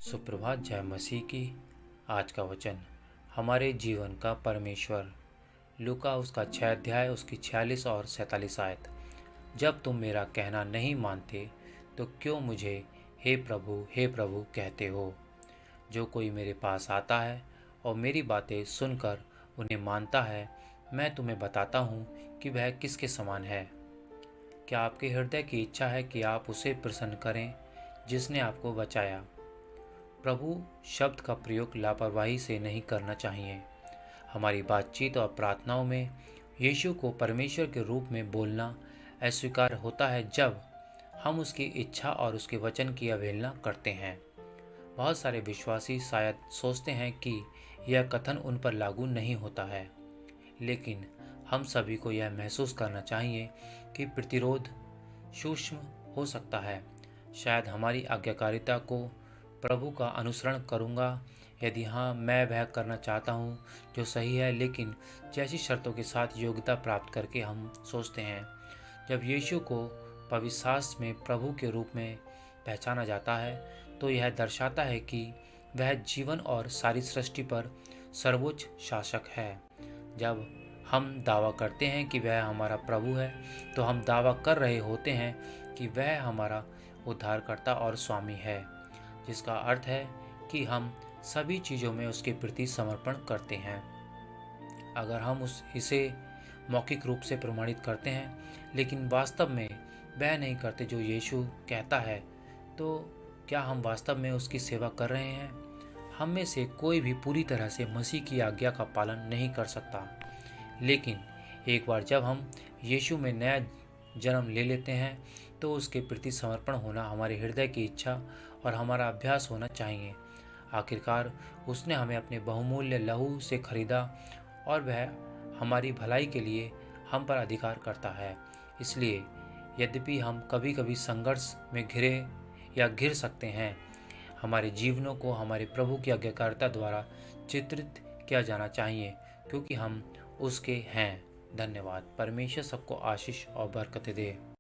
सुप्रभात। जय मसीह की। आज का वचन हमारे जीवन का परमेश्वर। लूका उसका 6 अध्याय उसकी 46 और 47 आयत। जब तुम मेरा कहना नहीं मानते तो क्यों मुझे हे प्रभु कहते हो। जो कोई मेरे पास आता है और मेरी बातें सुनकर उन्हें मानता है, मैं तुम्हें बताता हूँ कि वह किसके समान है। क्या आपके हृदय की इच्छा है कि आप उसे प्रसन्न करें जिसने आपको बचाया। प्रभु शब्द का प्रयोग लापरवाही से नहीं करना चाहिए। हमारी बातचीत और प्रार्थनाओं में यीशु को परमेश्वर के रूप में बोलना अस्वीकार होता है जब हम उसकी इच्छा और उसके वचन की अवहेलना करते हैं। बहुत सारे विश्वासी शायद सोचते हैं कि यह कथन उन पर लागू नहीं होता है, लेकिन हम सभी को यह महसूस करना चाहिए कि प्रतिरोध सूक्ष्म हो सकता है। शायद हमारी आज्ञाकारिता को प्रभु का अनुसरण करूंगा। यदि हाँ, मैं वह करना चाहता हूँ जो सही है, लेकिन जैसी शर्तों के साथ योग्यता प्राप्त करके हम सोचते हैं। जब यीशु को पवित्र शास्त्र में प्रभु के रूप में पहचाना जाता है तो यह दर्शाता है कि वह जीवन और सारी सृष्टि पर सर्वोच्च शासक है। जब हम दावा करते हैं कि वह हमारा प्रभु है तो हम दावा कर रहे होते हैं कि वह हमारा उद्धारकर्ता और स्वामी है, जिसका अर्थ है कि हम सभी चीज़ों में उसके प्रति समर्पण करते हैं। अगर हम इसे मौखिक रूप से प्रमाणित करते हैं लेकिन वास्तव में वह नहीं करते जो यीशु कहता है, तो क्या हम वास्तव में उसकी सेवा कर रहे हैं। हम में से कोई भी पूरी तरह से मसीह की आज्ञा का पालन नहीं कर सकता, लेकिन एक बार जब हम यीशु में नया जन्म ले लेते हैं तो उसके प्रति समर्पण होना हमारे हृदय की इच्छा और हमारा अभ्यास होना चाहिए। आखिरकार उसने हमें अपने बहुमूल्य लहू से खरीदा और वह हमारी भलाई के लिए हम पर अधिकार करता है। इसलिए यद्यपि हम कभी कभी संघर्ष में घिर सकते हैं, हमारे जीवनों को हमारे प्रभु की आज्ञाकारिता द्वारा चित्रित किया जाना चाहिए, क्योंकि हम उसके हैं। धन्यवाद। परमेश्वर सबको आशीष और बरकत दे।